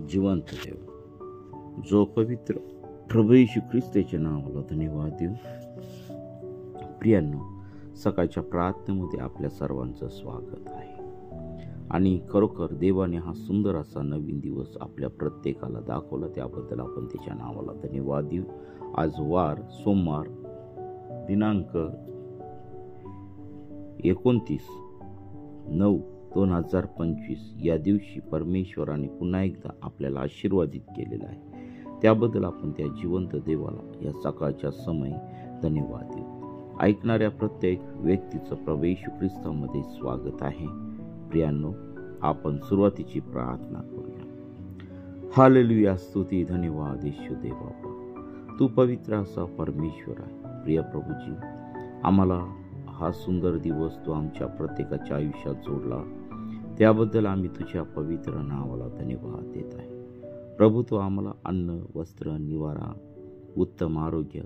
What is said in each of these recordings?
जिवंत देव, जो पवित्र प्रभू येशू ख्रिस्ताच्या नावाला धन्यवाद देऊ. प्रियांनो, सकाळच्या प्रार्थनेमध्ये आपल्या सर्वांचं स्वागत आहे. आणि खरोखर देवाने हा सुंदर असा नवीन दिवस आपल्या प्रत्येकाला दाखवला, त्याबद्दल आपण त्याच्या नावाला धन्यवाद देऊ. आज वार सोमवार दिनांक 29/9/2025 या दिवशी परमेश्वराने पुन्हा एकदा आपल्याला आशीर्वादित केलेला आहे. त्याबद्दल आपण त्या जिवंत देवाला या सकाळच्या समय धन्यवाद देऊ. ऐकणाऱ्या प्रत्येक व्यक्तीचं प्रभू येशू ख्रिस्तामध्ये स्वागत आहे. प्रियांनो, आपण सुरुवातीची प्रार्थना करूया. हालेलुया, स्तुती धन्यवाद येशू देवा, तू पवित्र असा परमेश्वर आहे. प्रिय प्रभूजी, आम्हाला हा सुंदर दिवस तू आमच्या प्रत्येकाच्या आयुष्यात जोडला, त्याबद्दल आम्ही तुझ्या पवित्र नावाला धन्यवाद देत आहे. प्रभू, तू आम्हाला अन्न, वस्त्र, निवारा, उत्तम आरोग्य,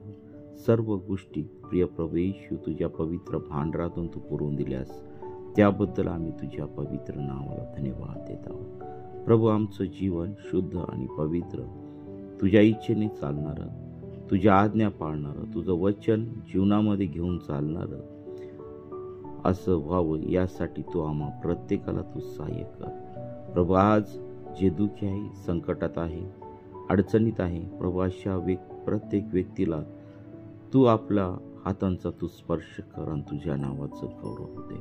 सर्व गोष्टी प्रिय प्रभू येशू तुझ्या पवित्र भांडारातून तू पुरवून दिल्यास, त्याबद्दल आम्ही तुझ्या पवित्र नावाला धन्यवाद देत आहोत. प्रभू, आमचं जीवन शुद्ध आणि पवित्र, तुझ्या इच्छेने चालणारं, तुझ्या आज्ञा पाळणारं, तुझं वचन जीवनामध्ये घेऊन चालणारं असं व्हावं, यासाठी तू आम्हा प्रत्येकाला तू सहाय्य कर. प्रभू, आज जे दुःखी आहे, संकटात आहे, अडचणीत आहे, प्रभू, अशा प्रत्येक व्यक्तीला तू आपल्या हातांचा तू स्पर्श कर आणि तुझ्या नावाचं गौरव होते.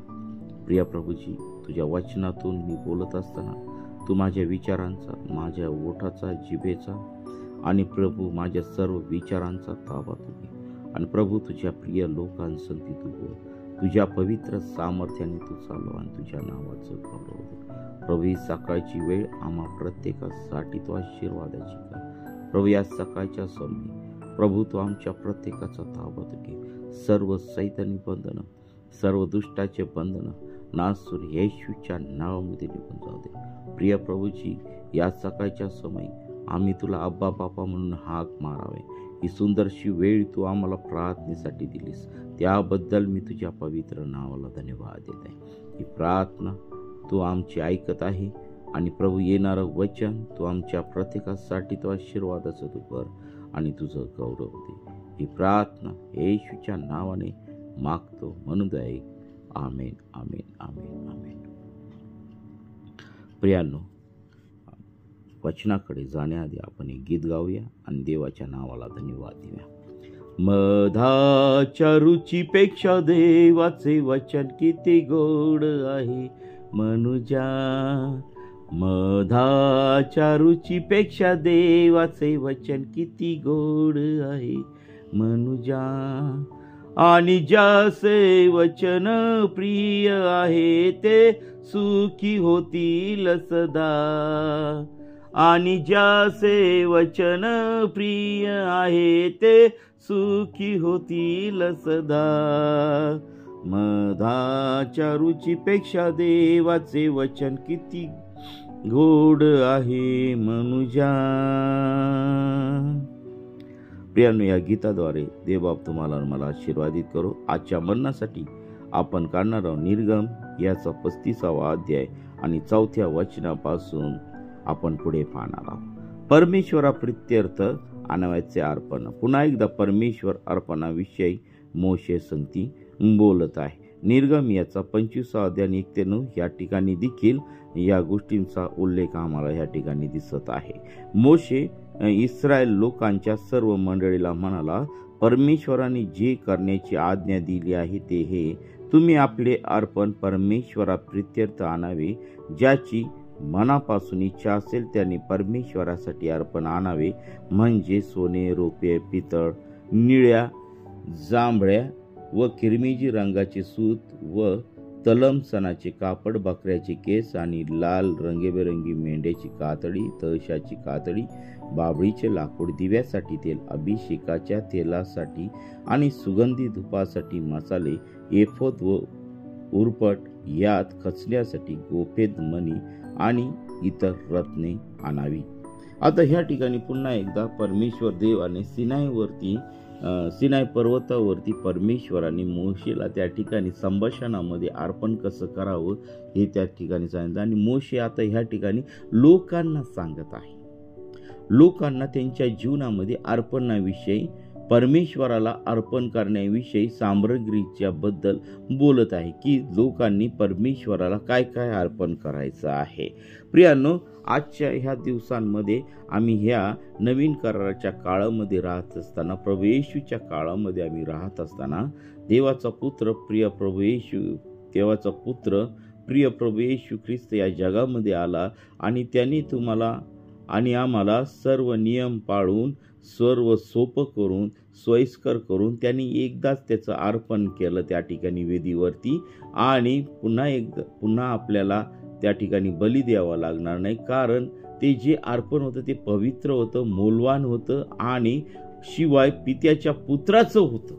प्रिय प्रभूजी, तुझ्या वचनातून मी बोलत असताना तू माझ्या विचारांचा, माझ्या ओठाचा, जिभेचा आणि प्रभू माझ्या सर्व विचारांचा ताबा तू घे. आणि प्रभू, तुझ्या प्रिय लोकांसंगती तू बोल, तुझ्या पवित्र सामर्थ्याने तू चालव आणि तुझ्या नावाचं गौरव दे. प्रभू, ही सकाळची वेळ आम्हा प्रत्येकासाठी तू आशीर्वादाची कर. प्रभू, या सकाळच्या समय प्रभू तू आमच्या प्रत्येकाचा ताबा तू घे. सर्व सैतानी बंधनं, सर्व दुष्टाचे बंधनं नासूर येशूच्या नावामध्ये निघून जाऊ दे. प्रिय प्रभूजी, या सकाळच्या समय आम्ही तुला अब्बा बापा म्हणून हाक मारावे. ही सुंदरशी वेळ तू आम्हाला प्रार्थनेसाठी दिलीस, त्याबद्दल मी तुझ्या पवित्र नावाला धन्यवाद देत आहे. ही प्रार्थना तू आमची ऐकत आहे आणि प्रभू, येणारं वचन तू आमच्या प्रत्येकासाठी तो आशीर्वादाचं तू कर आणि तुझं गौरव दे. ही प्रार्थना येशूच्या नावाने मागतो म्हणून दे. आमेन, आमेन, आमेन, आमेन. प्रियांनो, वचनाकडे जाण्याआधी आपण एक गीत गाऊया आणि देवाच्या नावाला धन्यवाद देऊया. मधाच्या रुचीपेक्षा देवाचे वचन किती गोड आहे मनुजा, मधाच्या रुचीपेक्षा देवाचे वचन किती गोड आहे मनुजा. आणि ज्याचे वचन प्रिय आहे ते सुखी होतील सदा. आणि ज्याचे वचन प्रिय आहे ते सुखी होतील सदा. मधाच्या रुचीपेक्षा देवाचे वचन किती गोड आहे मनुजा. प्रियांनो, या गीताद्वारे देवबाप तुम्हाला मला आशीर्वादित करो. आजच्या मरणासाठी आपण काढणार आहोत निर्गम याचा 35वा अध्याय आणि 4थ्या वचनापासून आपण पुढे पाहणार आहोत. परमेश्वरा प्रित्यर्थ आणावयाचे अर्पण. पुन्हा एकदा परमेश्वर अर्पणाविषयी मोशे संगती बोलत आहे. निर्गम याचा 25वा अध्याय 1-9 या ठिकाणी देखील या गोष्टींचा उल्लेख आम्हाला या ठिकाणी दिसत आहे. मोशे इस्रायल लोकांच्या सर्व मंडळीला म्हणाला, परमेश्वराने जे करण्याची आज्ञा दिली आहे ते हे, तुम्ही आपले अर्पण परमेश्वरा प्रित्यर्थ आणावे. ज्याची मनापासून इच्छा असेल त्याने परमेश्वरासाठी अर्पण आणावे, म्हणजे सोने, रोपे, पितळ, निळ्या, जांभळ्या व किरमिजी रंगाचे सूत व तलम सणाचे कापड, बकऱ्याचे केस आणि लाल रंगीबेरंगी मेंढ्याची कातडी, तळशाची कातडी, बाभळीचे लाकूड, दिव्यासाठी तेल, अभिषेकाच्या तेलासाठी आणि सुगंधी धुपासाठी मसाले, एफोद व उरपट, यात खचण्यासाठी गोफेद मणी आणि इतर रत्ने आणावी. आता ह्या ठिकाणी पुन्हा एकदा परमेश्वर देवाने सिनाय पर्वतावरती परमेश्वराने मोशेला त्या ठिकाणी संभाषणामध्ये अर्पण कसं करावं हे त्या ठिकाणी सांगितलं. आणि मोशे आता ह्या ठिकाणी लोकांना सांगत आहे. लोकांना त्यांच्या जीवनामध्ये अर्पणाविषयी, परमेश्वराला अर्पण करण्याविषयी सामग्रीच्या बद्दल बोलत आहे की लोकांनी परमेश्वराला काय काय अर्पण करायचं आहे. प्रियांनो, आजच्या ह्या दिवसांमध्ये आम्ही ह्या नवीन कराराच्या काळामध्ये राहत असताना, प्रभू येशूच्या काळामध्ये आम्ही राहत असताना, देवाचा पुत्र प्रिय प्रभू येशू ख्रिस्त या जगामध्ये आला आणि त्यांनी तुम्हाला आणि आम्हाला सर्व नियम पाळून, सर्व सोपं करून, सोयीस्कर करून त्यांनी एकदाच त्याचं अर्पण केलं त्या ठिकाणी वेदीवरती. आणि पुन्हा आपल्याला त्या ठिकाणी बली द्यावा लागणार नाही, कारण ते जे अर्पण होतं ते पवित्र होतं, मौल्यवान होतं आणि शिवाय पित्याच्या पुत्राचं होतं.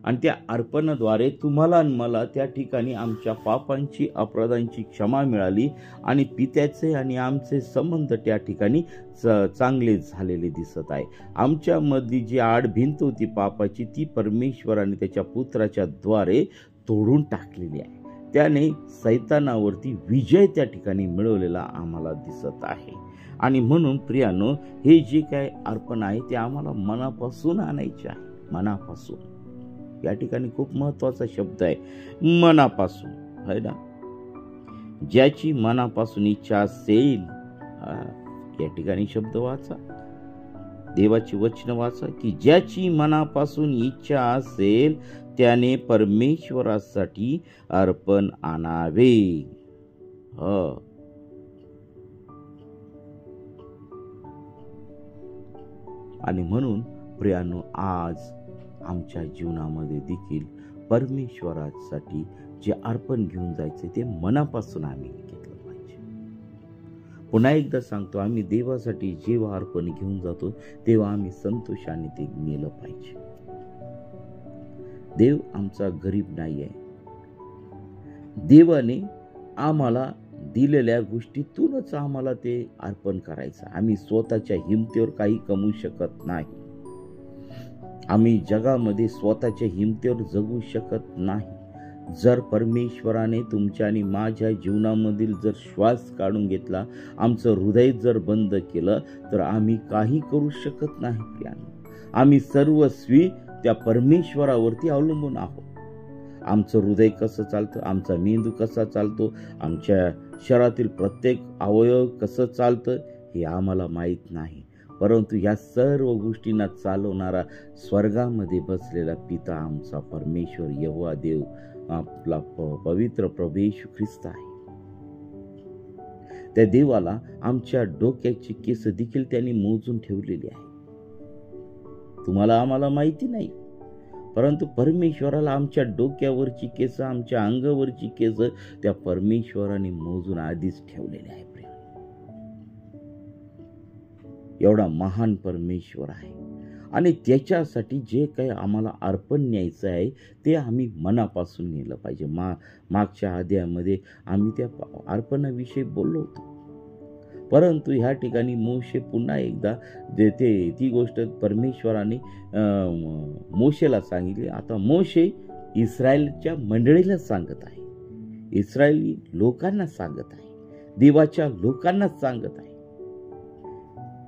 आणि त्या अर्पणाद्वारे तुम्हाला आणि मला त्या ठिकाणी आमच्या पापांची, अपराधांची क्षमा मिळाली आणि पित्याचे आणि आमचे संबंध त्या ठिकाणी चांगले झालेले दिसत आहे. आमच्यामधली जी आडभिंत होती पापाची, ती परमेश्वराने त्याच्या पुत्राच्या द्वारे तोडून टाकलेली आहे. त्याने सैतानावरती विजय त्या ठिकाणी मिळवलेला आम्हाला दिसत आहे. आणि म्हणून प्रियानो, हे जे काय अर्पण आहे ते आम्हाला मनापासून आणायचे आहे. मनापासून, या ठिकाणी खूप महत्वाचा शब्द आहे, मनापासून, है ना. ज्याची मनापासून इच्छा असेल, या ठिकाणी शब्द वाचा, देवाची वचन वाचा की ज्याची मनापासून इच्छा असेल त्याने परमेश्वरासाठी अर्पण आणावे. आणि म्हणून प्रियानो, आज आमच्या जीवनामध्ये देखील परमेश्वरासाठी जे अर्पण घेऊन जायचे ते मनापासून आम्ही घेतलं पाहिजे. पुन्हा एकदा सांगतो, आम्ही देवासाठी जेव्हा अर्पण घेऊन जातो तेव्हा आम्ही संतोषाने ते नेलं पाहिजे. देव आमचा गरीब नाही आहे. देवाने आम्हाला दिलेल्या गोष्टीतूनच आम्हाला ते अर्पण करायचं. आम्ही स्वतःच्या हिमतीवर काही कमवू शकत नाही. आम्ही जगामध्ये स्वतःच्या हिमतीवर जगू शकत नाही. जर परमेश्वराने तुमच्या आणि माझ्या जीवनामधील जर श्वास काढून घेतला, आमचं हृदय जर बंद केलं, तर आम्ही काही करू शकत नाही. प्रियांनो, आम्ही सर्वस्वी त्या परमेश्वरावरती अवलंबून आहोत. आमचं हृदय कसं चालतं, आमचा मेंदू कसा चालतो, आमच्या शरीरातील प्रत्येक अवयव कसं चालतं हे आम्हाला माहीत नाही. परंतु या सर्व गोष्टींना चालवणारा स्वर्गामध्ये बसलेला पिता आमचा परमेश्वर यहोवा देव, आपला पवित्र प्रभू येशू ख्रिस्त आहे. त्या देवाला आमच्या डोक्याची केस देखील त्यांनी मोजून ठेवलेली आहे. तुम्हाला आम्हाला माहिती नाही, परंतु परमेश्वराला आमच्या डोक्यावरची केस, आमच्या अंगावरची केस त्या परमेश्वराने मोजून आधीच ठेवलेले आहे. एवढा महान परमेश्वर आहे आणि त्याच्यासाठी जे काही आम्हाला अर्पण न्यायचं आहे ते आम्ही मनापासून नेलं पाहिजे. मागच्या अध्यायामध्ये आम्ही त्या अर्पणाविषयी बोललो होतो, परंतु ह्या ठिकाणी मोशे पुन्हा एकदा ती गोष्ट परमेश्वराने मोशेला सांगितली. आता मोशे इस्रायलच्या मंडळीला सांगत आहे, इस्रायली लोकांना सांगत आहे, देवाच्या लोकांना सांगत आहे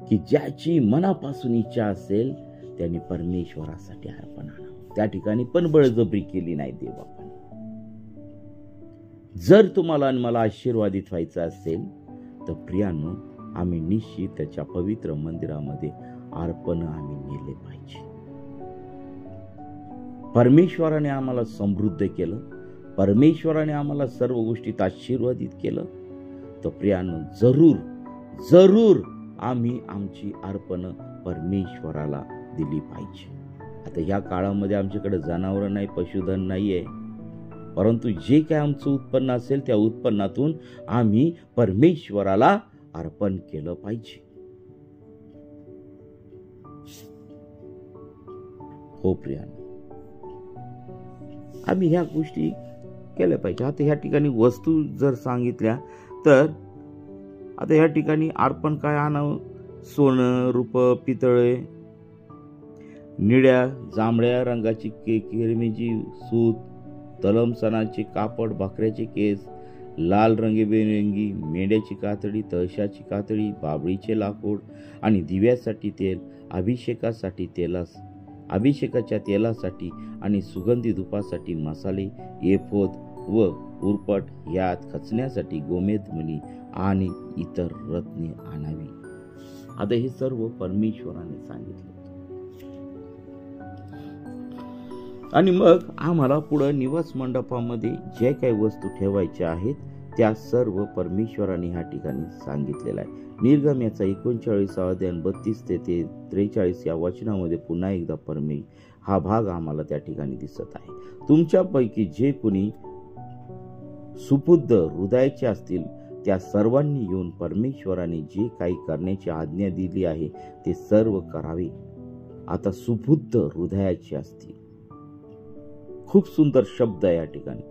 की ज्याची मनापासून इच्छा असेल त्याने परमेश्वरासाठी अर्पण आणावं. त्या ठिकाणी पण बळजबरी केली नाही देवाने. जर तुम्हाला आणि मला आशीर्वादित व्हायचं असेल तर प्रियांनो, आम्ही निश्चित त्याच्या पवित्र मंदिरामध्ये अर्पण आम्ही नेले पाहिजे. परमेश्वराने आम्हाला समृद्ध केलं, परमेश्वराने आम्हाला सर्व गोष्टीत आशीर्वादित केलं, तर प्रियांनो जरूर जरूर आम्ही आमची अर्पण परमेश्वराला दिली पाहिजे. आता या काळामध्ये आमच्याकडे जनावरं नाही, पशुधन नाही आहे, परंतु जे काय आमचं उत्पन्न असेल त्या उत्पन्नातून आम्ही परमेश्वराला अर्पण केलं पाहिजे. हो प्रियांनो, आम्ही ह्या गोष्टी केल्या पाहिजे. आता ह्या ठिकाणी वस्तू जर सांगितल्या तर आता ह्या ठिकाणी अर्पण काय आणावं? सोनं, रूप, पितळे, निळ्या जांभळ्या रंगाची किरमिजी सूत, तलमसणाचे कापड, भाकऱ्याचे केस लाल रंगीबेरंगी मेंढ्याची कातडी, तळशाची कातडी, बाबळीचे लाकूड आणि दिव्यासाठी तेल, अभिषेकाच्या तेलासाठी आणि सुगंधी धुपासाठी मसाले, एफोद व उरपट, यात खचण्यासाठी गोमेद मणी आणि इतर रत्ने आणावी. आता हे सर्व परमेश्वराने सांगितलं. आणि मग आम्हाला पुढे निवास मंडपामध्ये जे काही वस्तू ठेवायच्या आहेत त्या सर्व परमेश्वराने ह्या ठिकाणी सांगितलेलं आहे. निर्गम याचा 39 अध्याय 32 ते 43 या वचनामध्ये पुन्हा एकदा हा भाग आम्हाला त्या ठिकाणी दिसत आहे. तुमच्यापैकी जे कोणी सुबुद्ध हृदयाचे असतील त्या सर्वांनी येऊन परमेश्वराने जे काही करण्याची आज्ञा दिली आहे ते सर्व करावे. आता सुबुद्ध हृदयाचे असतील, खूप सुंदर शब्द आहे या ठिकाणी.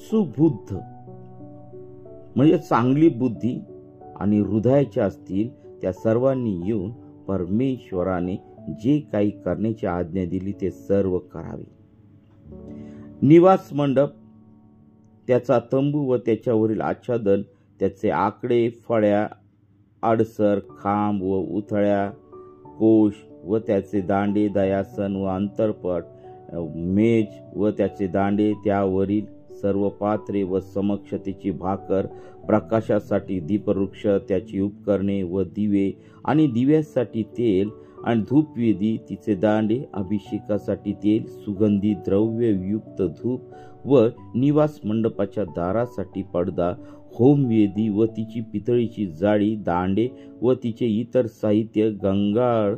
सुबुद्ध म्हणजे चांगली बुद्धी आणि हृदयाचे असतील त्या सर्वांनी येऊन परमेश्वराने जे काही करण्याची आज्ञा दिली ते सर्व करावे. निवास मंडप, त्याचा तंबू व त्याच्यावरील आच्छादन, त्याचे आकडे, फळ्या, आडसर, खांब व उथळ्या, कोश व त्याचे दांडे, दयासन व अंतरपट, मेज व त्याचे दांडे, त्यावरील सर्व पात्रे व समक्षतेची भाकर, प्रकाशासाठी दीपवृक्ष, त्याची उपकरणे व दिवे आणि दिव्यासाठी तेल आणि धूपवेदी, तिचे दांडे, अभिषेकासाठी तेल, सुगंधी द्रव्ययुक्त धूप व निवास मंडपाच्या दारासाठी पडदा, होमवेदी व तिची पितळीची जाळी, दांडे व तिचे इतर साहित्य, गंगाळ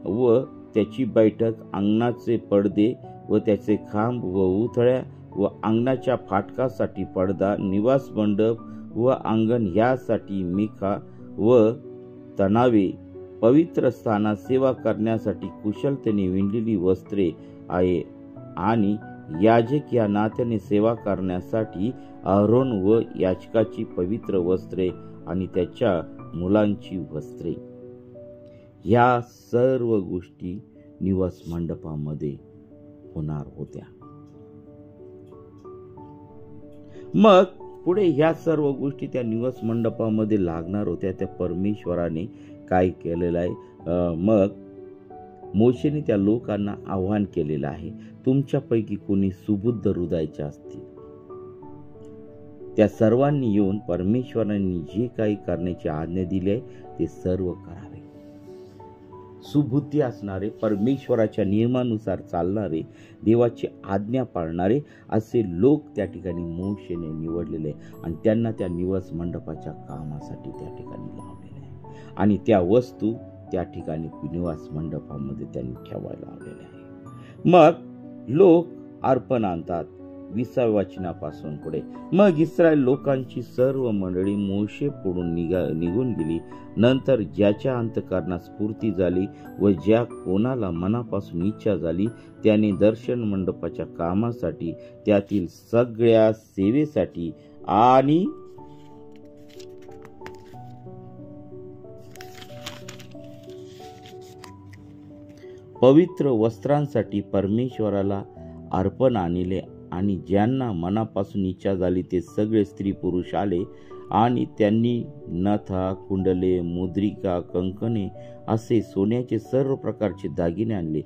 व त्याची बैठक, अंगणाचे पडदे व त्याचे खांब व उथळ्या व अंगणाच्या फाटकासाठी पडदा, निवास मंडप व अंगण यासाठी मिखा व तणावे, पवित्र स्थानात सेवा करण्यासाठी कुशलतेने विणलेली वस्त्रे आहे आणि याजक या नात्याने सेवा करण्यासाठी आरोन व याजकाची पवित्र वस्त्रे आणि त्याच्या मुलांची वस्त्रे. या सर्व गोष्टी निवास मंडपामध्ये होणार होत्या. मग पुढे ह्या सर्व गोष्टी त्या निवास मंडपामध्ये लागणार होत्या. त्या परमेश्वराने काय केलेलं आहे, मग मोशेने त्या लोकांना आव्हान केलेलं आहे, तुमच्यापैकी कोणी सुबुद्ध हृदयाचे असतील त्या सर्वांनी येऊन परमेश्वरांनी जे काही करण्याची आज्ञा दिली आहे ते सर्व करावे. सुबुद्धी असणारे, परमेश्वराच्या नियमानुसार चालणारे, देवाची आज्ञा पाळणारे असे लोक त्या ठिकाणी मोशेने निवडलेले आणि त्यांना त्या निवास मंडपाच्या कामासाठी त्या ठिकाणी लावलेले आहे आणि त्या वस्तू त्या ठिकाणी निवास मंडपामध्ये त्यांनी ठेवायला लावलेल्या आहे. मग लोक अर्पण आणतात 20व्या वचनापासून पुढे. मग इस्रायल लोकांची सर्व मंडळी मोशे पुढून निघून गेली. नंतर ज्याच्या अंतःकरणास स्फूर्ती झाली व ज्या कोणाला मनापासून इच्छा झाली त्याने दर्शन मंडपाच्या कामासाठी, त्यातील सगळ्या सेवेसाठी आणि पवित्र वस्त्रांसाठी परमेश्वराला अर्पण आणले आणि ज्यांना मनापासून इच्छा झाली ते सगळे स्त्री पुरुष आले आणि त्यांनी नथा, कुंडले, मुद्रिका, कंकणे असे सोन्याचे सर्व प्रकारचे दागिने आणले.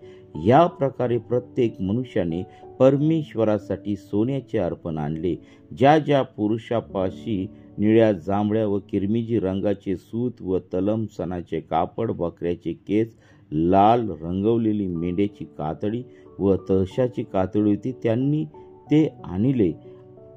या प्रकारे प्रत्येक मनुष्याने परमेश्वरासाठी सोन्याचे अर्पण आणले. ज्या ज्या पुरुषापाशी निळ्या, जांभळ्या व किरमिजी रंगाचे सूत व तलम सणाचे कापड, बकऱ्याचे केस, लाल रंगवलेली मेंढ्याची कातडी व तळशाची कातडी होती त्यांनी ते आणले.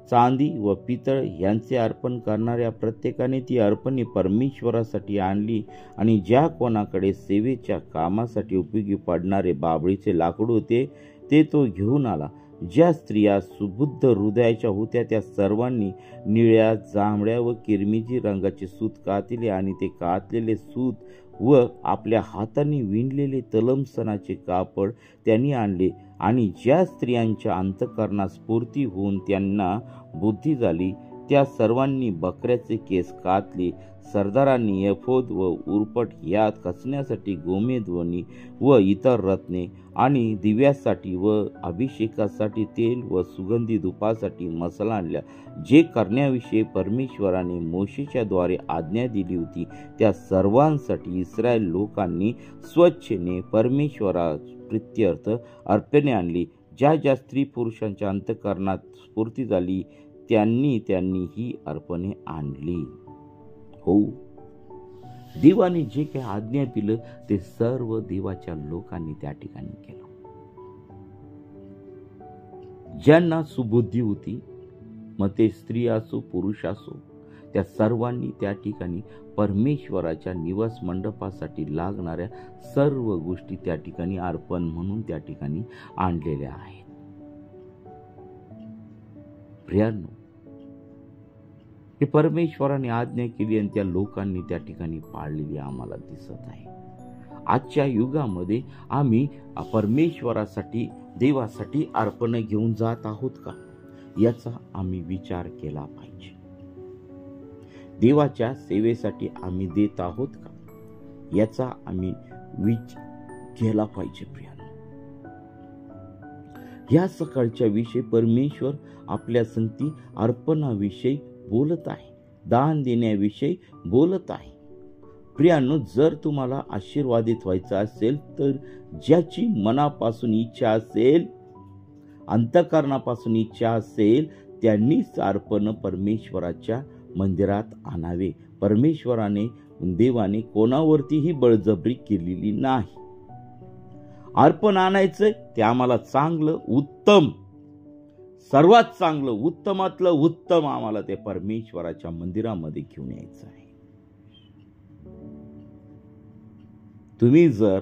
चांदी व पितळ यांचे अर्पण करणाऱ्या प्रत्येकाने ती अर्पणे परमेश्वरासाठी आणली आणि ज्या कोणाकडे सेवेच्या कामासाठी उपयोगी पडणारे बाबळीचे लाकूड होते ते तो घेऊन आला. ज्या स्त्रिया सुबुद्ध हृदयाच्या होत्या त्या सर्वांनी निळ्या, जांभळ्या व किरमिजी रंगाचे सूत कातले आणि ते कातलेले सूत व आपल्या हाताने विणलेले तलमसनाचे कापड त्यांनी आणले. आणि ज्या स्त्रियांच्या अंतःकरणास स्फूर्ती होऊन त्यांना बुद्धी झाली त्या सर्वांनी बकऱ्याचे केस कातले. सरदारांनी एफोद व उरपट यात खचण्यासाठी गोमेदवनी व इतर रत्ने आणि दिव्यासाठी व अभिषेकासाठी तेल व सुगंधी धुपासाठी मसाला आणल्या. जे करण्याविषयी परमेश्वराने मोशेच्या द्वारे आज्ञा दिली होती त्या सर्वांसाठी इस्रायल लोकांनी स्वच्छेने परमेश्वरा प्रित्यर्थ अर्पणे आणली. ज्या ज्या स्त्री पुरुषांच्या अंतःकरणात स्फूर्ती झाली त्यांनी ही अर्पणे आणली. हो, देवाने जे काही आज्ञा दिलं ते सर्व देवाच्या लोकांनी त्या ठिकाणी केलं. ज्यांना सुबुद्धी होती, मग ते स्त्री असो पुरुष असो, त्या सर्वांनी त्या ठिकाणी परमेश्वराच्या निवास मंडपासाठी लागणाऱ्या सर्व गोष्टी त्या ठिकाणी अर्पण म्हणून त्या ठिकाणी आणलेल्या आहेत. प्रियांनो, हे परमेश्वराने आज्ञा केली आणि त्या लोकांनी त्या ठिकाणी पाळलेली आम्हाला दिसत आहे. आजच्या युगामध्ये आम्ही परमेश्वरासाठी देवासाठी अर्पण घेऊन जात आहोत का, याचा आम्ही विचार केला पाहिजे. देवाच्या सेवेसाठी आम्ही देत आहोत का, याचा आम्ही विचार केला पाहिजे. प्रियांनो, या सकाळच्या विषयी परमेश्वर आपल्या संगती अर्पणाविषयी बोलत आहे, दान देण्याविषयी बोलत आहे. प्रियांनो, जर तुम्हाला आशीर्वादित व्हायचं असेल तर ज्याची मनापासून इच्छा असेल, अंतःकरणापासून इच्छा असेल, त्यांनीच अर्पण परमेश्वराच्या मंदिरात आणावे. परमेश्वराने देवाने कोणावरतीही बळजबरी केलेली नाही. अर्पण आणायचं ते आम्हाला चांगलं, उत्तम, सर्वात चांगलं, उत्तमातलं उत्तम आम्हाला ते परमेश्वराच्या मंदिरामध्ये घेऊन यायचं आहे. तुम्ही जर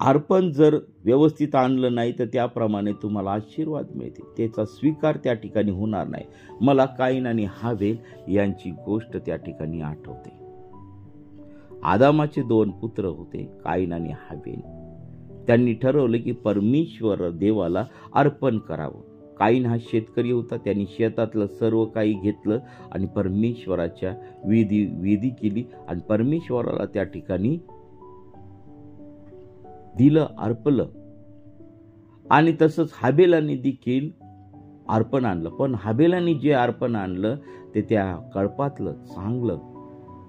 अर्पण जर व्यवस्थित आणलं नाही तर त्याप्रमाणे तुम्हाला आशीर्वाद मिळते, त्याचा स्वीकार त्या ठिकाणी होणार नाही. मला काईन आणि हाबेल यांची गोष्ट त्या ठिकाणी आठवते. आदामाचे 2 पुत्र होते, काईन आणि हाबेल. त्यांनी ठरवलं की परमेश्वर देवाला अर्पण करावं. काईन हा शेतकरी होता. त्यांनी शेतातलं सर्व काही घेतलं आणि परमेश्वराच्या विधी केली आणि परमेश्वराला त्या ठिकाणी दिलं, अर्पलं. आणि तसंच हाबेलाने देखील अर्पण आणलं. पण हाबेलाने जे अर्पण आणलं ते त्या कळपातलं चांगलं,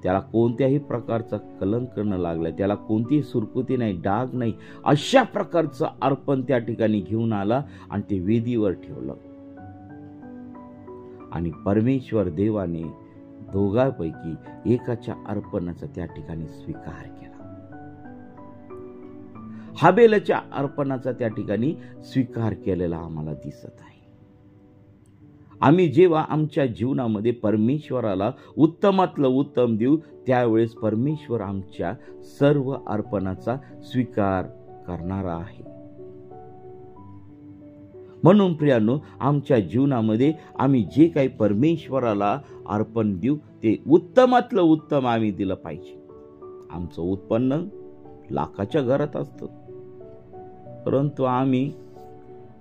त्याला कोणत्याही प्रकारचा कलंक न लागला, त्याला कोणतीही सुरकुती नाही, डाग नाही, अशा प्रकारचं अर्पण त्या ठिकाणी घेऊन आला आणि ते वेदीवर ठेवलं. आणि परमेश्वर देवाने दोघांपैकी एकाच्या अर्पणाचा त्या ठिकाणी स्वीकार केला. हाबेलच्या अर्पणाचा त्या ठिकाणी स्वीकार केलेला आम्हाला दिसत आहे. आम्ही जेव्हा आमच्या जीवनामध्ये परमेश्वराला उत्तमातलं उत्तम देऊ, त्यावेळेस परमेश्वर आमच्या सर्व अर्पणाचा स्वीकार करणारा आहे. म्हणून प्रियांनो, आमच्या जीवनामध्ये आम्ही जे काही परमेश्वराला अर्पण देऊ ते उत्तमातलं उत्तम आम्ही दिलं पाहिजे. आमचं उत्पन्न लाखाच्या घरात असतं, परंतु आम्ही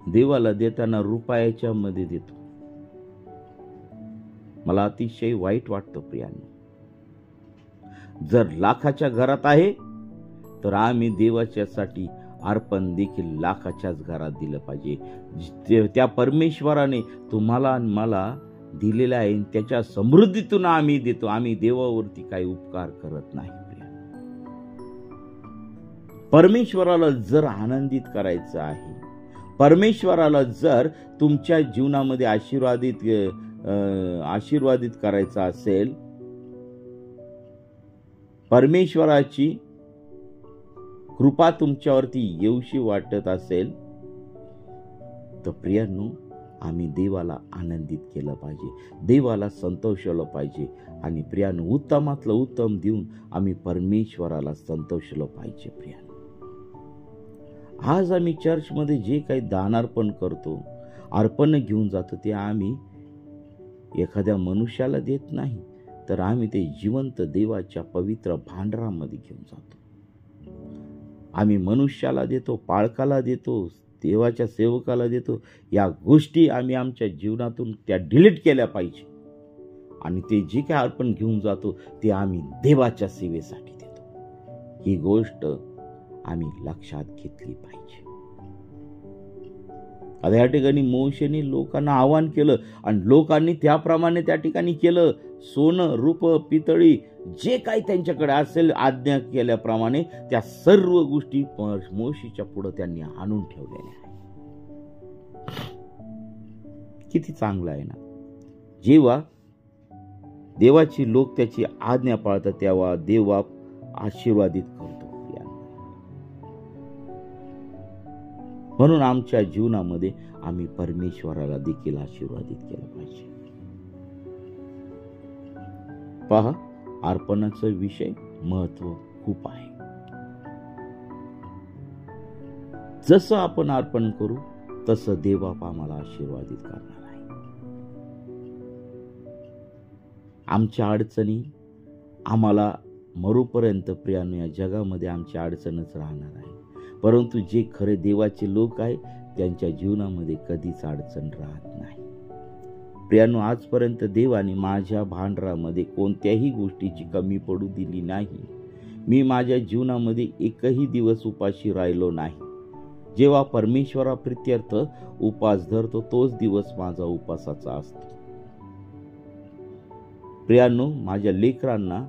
देवाला देताना रुपयाच्या मध्ये देतो. मला अतिशय वाईट वाटतं प्रियांनो. जर लाखाच्या घरात आहे तर आम्ही देवाच्यासाठी अर्पण देखील लाखाच्याच घरात दिलं पाहिजे. त्या परमेश्वराने तुम्हाला आणि मला दिलेलं आहे, त्याच्या समृद्धीतून आम्ही देतो. आम्ही देवावरती काही उपकार करत नाही. परमेश्वराला जर आनंदित करायचं आहे, परमेश्वराला जर तुमच्या जीवनामध्ये आशीर्वादित करायचा असेल, परमेश्वराची कृपा तुमच्यावरती येऊशी वाटत असेल, तर प्रियांनो, आम्ही देवाला आनंदित केलं पाहिजे, देवाला संतोषवलं पाहिजे. आणि प्रियांनो, उत्तमातलं उत्तम देऊन आम्ही परमेश्वराला संतोषलं पाहिजे. प्रियांनो, आज आम्ही चर्चमध्ये जे काही दानार्पण करतो, अर्पण घेऊन जातो, ते आम्ही एखाद्या मनुष्याला देत नाही, तर आम्ही ते जिवंत देवाच्या पवित्र भांडारामध्ये घेऊन जातो. आम्ही मनुष्याला देतो, पाळकाला देतो, देवाच्या सेवकाला देतो, या गोष्टी आम्ही आमच्या जीवनातून त्या डिलीट केल्या पाहिजे. आणि ते जे काय अर्पण घेऊन जातो ते आम्ही देवाच्या सेवेसाठी देतो. ही गोष्ट आम्ही लक्षात घेतली पाहिजे. आता या ठिकाणी मोशेने लोकांना आवाहन केलं आणि लोकांनी त्याप्रमाणे त्या ठिकाणी केलं. सोनं, रूप, पितळी जे काही त्यांच्याकडे असेल आज्ञा केल्याप्रमाणे त्या सर्व गोष्टी मोशेच्या पुढे त्यांनी आणून ठेवलेल्या आहे. किती चांगलं आहे ना. जेव्हा देवाची लोक त्याची आज्ञा पाळतात तेव्हा देव आशीर्वादित करतो. म्हणून आमच्या जीवनामध्ये आम्ही परमेश्वराला देखील आशीर्वादित केलं पाहिजे. पहा, अर्पणाचा विषय महत्व खूप आहे. जसं आपण अर्पण करू तसं देव आम्हाला आशीर्वादित करणार आहे. आमच्या अडचणी आम्हाला मरूपर्यंत प्रियानो या जगामध्ये आमच्या अडचणच राहणार आहे. परंतु जे खरे देवाचे लोक आहे त्यांच्या जीवनामध्ये कधीच अडचण राहत नाही. प्रियानो, आजपर्यंत देवाने माझ्या भांडारामध्ये कोणत्याही गोष्टीची कमी पडू दिली नाही. मी माझ्या जीवनामध्ये एकही दिवस उपाशी राहिलो नाही. जेव्हा परमेश्वराप्रित्यर्थ उपास धरतो तोच दिवस माझा उपासाचा असतो. प्रियानो, माझ्या लेकरांना,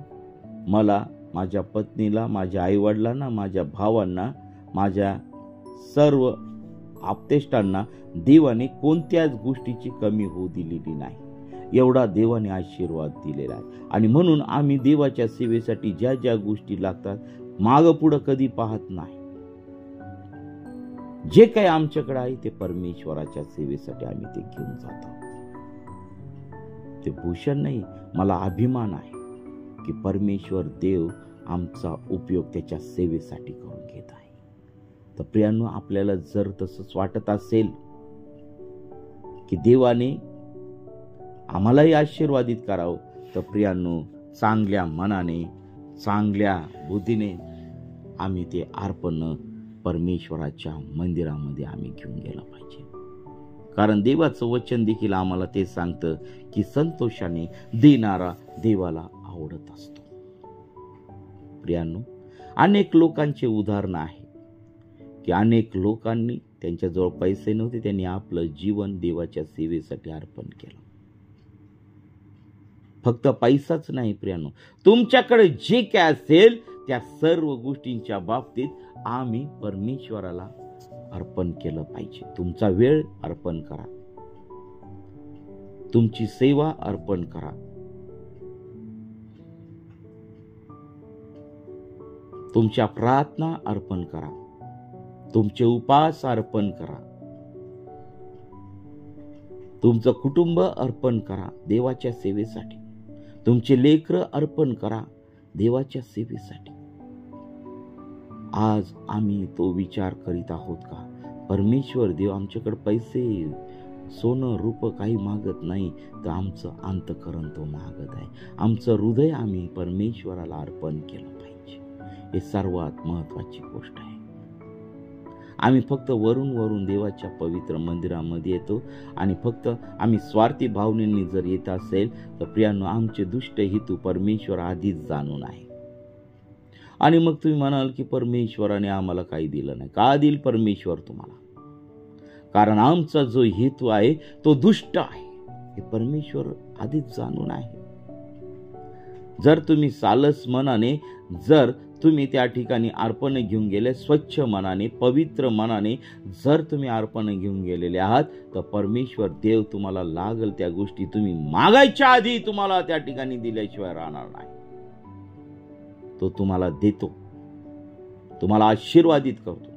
मला, माझ्या पत्नीला, माझ्या आईवडिलांना, माझ्या भावांना, माझ्या सर्व आप्तेष्टांना देवाने कोणत्याच गोष्टीची कमी होऊ दिलेली नाही. एवढा देवाने आशीर्वाद दिलेला आहे. आणि म्हणून आम्ही देवाच्या सेवेसाठी ज्या ज्या गोष्टी लागतात माग पुढं कधी पाहत नाही. जे काही आमच्याकडे आहे ते परमेश्वराच्या सेवेसाठी आम्ही ते घेऊन जातो. ते भूषण नाही, मला अभिमान आहे की परमेश्वर देव आमचा उपयोग त्याच्या सेवेसाठी करून घेत आहे. तर प्रियांनो, आपल्याला जर तसंच वाटत असेल की देवाने आम्हालाही आशीर्वादित करावं, तर प्रियांनो, चांगल्या मनाने, चांगल्या बुद्धीने आम्ही ते अर्पण परमेश्वराच्या मंदिरामध्ये आम्ही घेऊन गेलं पाहिजे. कारण देवाचं वचन देखील आम्हाला ते सांगतं की संतोषाने देणारा देवाला आवडत असतो. प्रियांनो, अनेक लोकांचे उदाहरण आहे की अनेक लोकांनी त्यांच्याजवळ पैसे नव्हते, त्यांनी आपलं जीवन देवाच्या सेवेसाठी अर्पण केलं. फक्त पैसाच नाही प्रियांनो, तुमच्याकडे जे काय असेल त्या सर्व गोष्टींच्या बाबतीत आम्ही परमेश्वराला अर्पण केलं पाहिजे. तुमचा वेळ अर्पण करा, तुमची सेवा अर्पण करा, तुमच्या प्रार्थना अर्पण करा, तुमचे उपास अर्पण करा, तुमचं कुटुंब अर्पण करा देवाच्या सेवेसाठी, तुमचे लेकरं अर्पण करा देवाच्या सेवेसाठी. आज आम्ही तो विचार करीत आहोत का? परमेश्वर देव आमच्याकडे पैसे, सोनं, रूप काही मागत नाही, तर आमचं अंतःकरण तो मागत आहे. आमचं हृदय आम्ही परमेश्वराला अर्पण केलं पाहिजे. हे सर्वात महत्वाची गोष्ट आहे. आम्ही फक्त वरून देवाच्या पवित्र मंदिरामध्ये येतो आणि फक्त आम्ही स्वार्थी भावनेने जर येत असेल तर प्रियांनो, आमचे दुष्ट हेतू परमेश्वर आधीच जाणून आहे. आणि मग तुम्ही म्हणाल की परमेश्वराने आम्हाला काही दिलं नाही. का देईल परमेश्वर तुम्हाला? कारण आमचा जो हेतू आहे तो दुष्ट आहे, हे परमेश्वर आधीच जाणून आहे. जर तुम्ही सालस मनाने, जर तुम्ही त्या ठिकाणी अर्पण घेऊन गेले, स्वच्छ मनाने, पवित्र मनाने जर तुम्ही अर्पण घेऊन गेलेले आहात, तर परमेश्वर देव तुम्हाला लागल त्या गोष्टी तुम्ही मागायच्या आधी तुम्हाला त्या ठिकाणी दिल्याशिवाय राहणार नाही. तो तुम्हाला देतो, तुम्हाला आशीर्वादित करतो.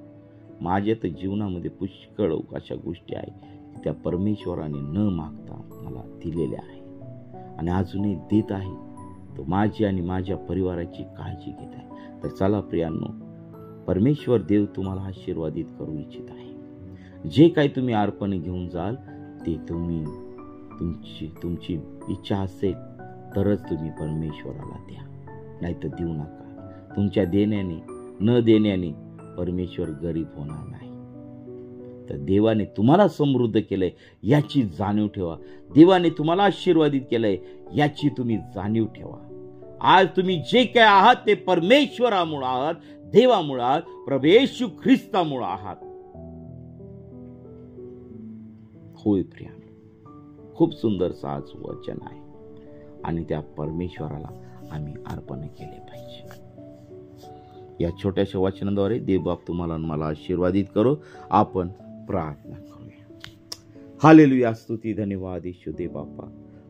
माझ्या तर जीवनामध्ये पुष्कळ अशा गोष्टी आहेत त्या परमेश्वराने न मागता मला दिलेल्या आहे आणि अजूनही देत आहे. तो माझी आणि माझ्या परिवाराची काळजी घेत आहे. तर चला प्रियांनो, परमेश्वर देव तुम्हाला आशीर्वादित करू इच्छित आहे. जे काही तुम्ही अर्पण घेऊन जाल ते तुम्ही तुमची इच्छा असेल तरच तुम्ही परमेश्वराला द्या, नाहीतर देऊ नका. तुमच्या देण्याने, न देण्याने परमेश्वर गरीब होणार नाही. तर देवाने तुम्हाला समृद्ध केलंय याची जाणीव ठेवा. देवाने तुम्हाला आशीर्वादित केलंय याची तुम्ही जाणीव ठेवा. आज तुम्ही जे काय आहात ते परमेश्वरामुळे आहात, देवामुळे आहात, प्रभू येशू ख्रिस्तामुळे आहात. होय प्रिया, खूप सुंदर आज वचन आहे आणि त्या परमेश्वराला आम्ही अर्पण केले पाहिजे. या छोट्याशा वचनाद्वारे देवबाप तुम्हाला मला आशीर्वादित करो. आपण प्रार्थना करूया. हालेलुया, स्तुती, धन्यवाद येशू दे बाप्पा.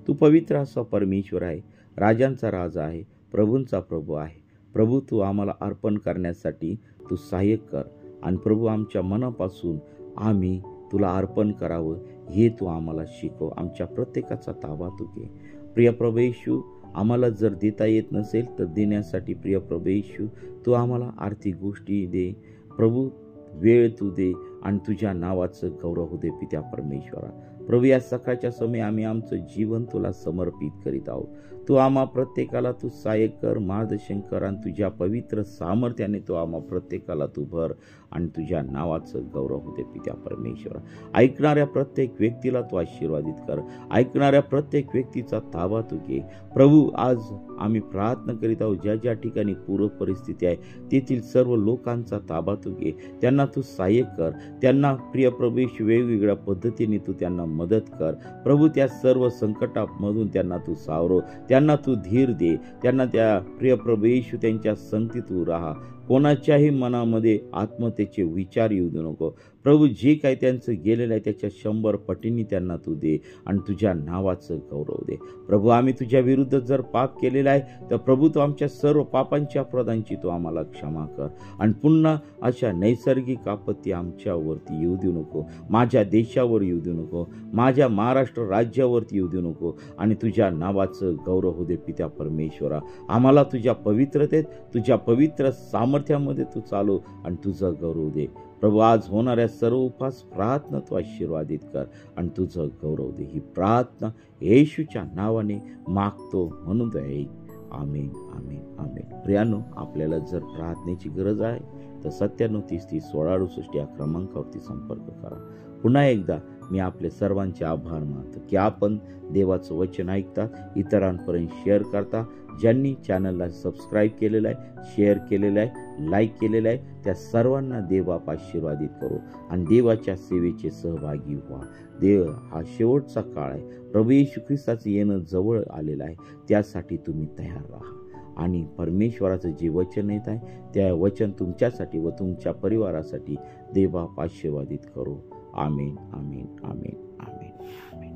तू पवित्र असा परमेश्वर आहे, राजांचा राजा आहे, प्रभूंचा प्रभू आहे. प्रभू, तू आम्हाला अर्पण करण्यासाठी तू सहाय्य कर आणि प्रभू आमच्या मनापासून आम्ही तुला अर्पण करावं हे तू आम्हाला शिकव. आमच्या प्रत्येकाचा ताबा तू घे. प्रिय प्रभू येशू, आम्हाला जर देता येत नसेल तर देण्यासाठी प्रिय प्रभू येशू तू आम्हाला आर्थिक गोष्टी दे प्रभू, वेळ तू दे आणि तुझ्या नावाचं गौरव होऊ दे पित्या परमेश्वरा. प्रभू, या सकाळच्या समय आम्ही आमचं जीवन तुला समर्पित करीत आहोत. तू आम्हा प्रत्येकाला तू सहाय्य कर, मार्गदर्शन कर आणि तुझ्या पवित्र सामर्थ्याने तू आम्हा प्रत्येकाला तू भर आणि तुझ्या नावाचं गौरव होते पित्या परमेश्वरा. ऐकणाऱ्या प्रत्येक व्यक्तीला तू आशीर्वादित कर. ऐकणाऱ्या प्रत्येक व्यक्तीचा ताबा तू घे. प्रभू, आज आम्ही प्रार्थना करीत आहोत ज्या ज्या ठिकाणी पूर परिस्थिती आहे तेथील सर्व लोकांचा ताबा तू घे. त्यांना तू सहाय्य कर. त्यांना प्रिय प्रभू वेगवेगळ्या पद्धतीने तू त्यांना मदत कर. प्रभू, त्या सर्व संकटामधून त्यांना तू सावरो. त्यांना तू धीर दे. त्यांना त्या प्रिय प्रभू येशू त्यांच्या संगती तू राहा. कोणाच्याही मनामध्ये आत्महत्येचे विचार येऊ देऊ नको. प्रभू, जे काही त्यांचं गेलेलं आहे त्याच्या 100 पटींनी त्यांना तू दे आणि तुझ्या नावाचं गौरव दे. प्रभू, आम्ही तुझ्या विरुद्ध जर पाप केलेलं आहे तर प्रभू तू आमच्या सर्व पापांच्या अपराधांची तू आम्हाला क्षमा कर आणि पुन्हा अशा नैसर्गिक आपत्ती आमच्यावरती येऊ देऊ नको. माझ्या देशावर येऊ देऊ नको. माझ्या महाराष्ट्र राज्यावरती येऊ देऊ नको आणि तुझ्या नावाचं गौरव होऊ दे पित्या परमेश्वरा. आम्हाला तुझ्या पवित्रतेत, तुझ्या पवित्र सामर्थ्यामध्ये तू चालव आणि तुझं गौरव दे. प्रभू, आज होणाऱ्या सर्व उपास प्रार्थना तू आशीर्वादित कर आणि तुझं गौरव दे. ही प्रार्थना येशूच्या नावाने मागतो म्हणून दे. आमेन, आमेन, आमेन. प्रियानो, आपल्याला जर प्रार्थनेची गरज आहे तर 97 30 30 16 68 या क्रमांकावरती संपर्क करा. पुन्हा एकदा मी आपले सर्वांचे आभार मानतो की आपण देवाचं वचन ऐकतात, इतरांपर्यंत शेअर करता. ज्यांनी चॅनलला सबस्क्राईब केलेलं आहे, शेअर केलेलं आहे, लाईक केलेलं आहे, त्या सर्वांना देवबाप आशीर्वादित करो आणि देवाच्या सेवेचे सहभागी व्हा. देव हा शेवटचा काळ आहे. प्रभू येशू ख्रिस्ताचं येणं जवळ आलेलं आहे. त्यासाठी तुम्ही तयार राहा आणि परमेश्वराचं जे वचन येत आहे त्या वचन तुमच्यासाठी व तुमच्या परिवारासाठी देवबाप आशीर्वादित करो. आमेन, आमेन, आमेन, आमेन, आमेन.